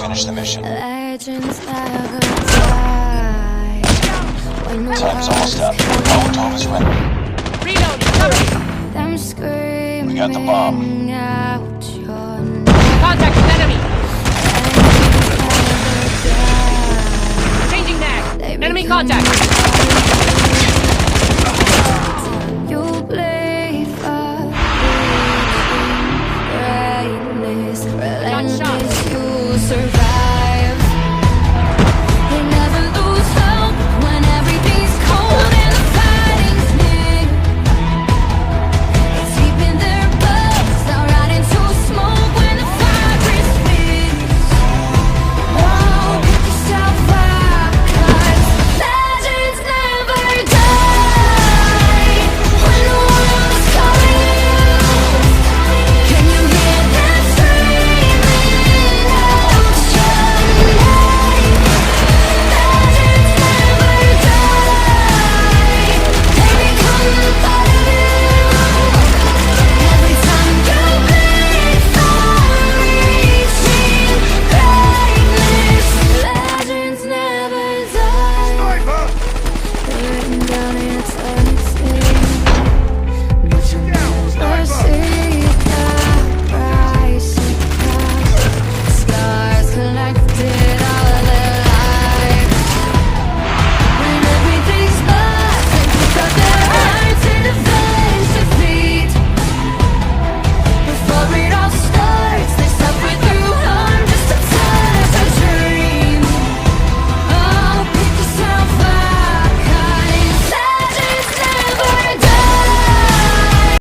finish the mission. Legends never die. Time's almost up. Molotov is ready. Reloading, cover me. Them screaming We got the bomb. out your name. Contact with enemy. Legends never die. Changing mag. They Enemy become contact. You play for greatness, relentless, you survive.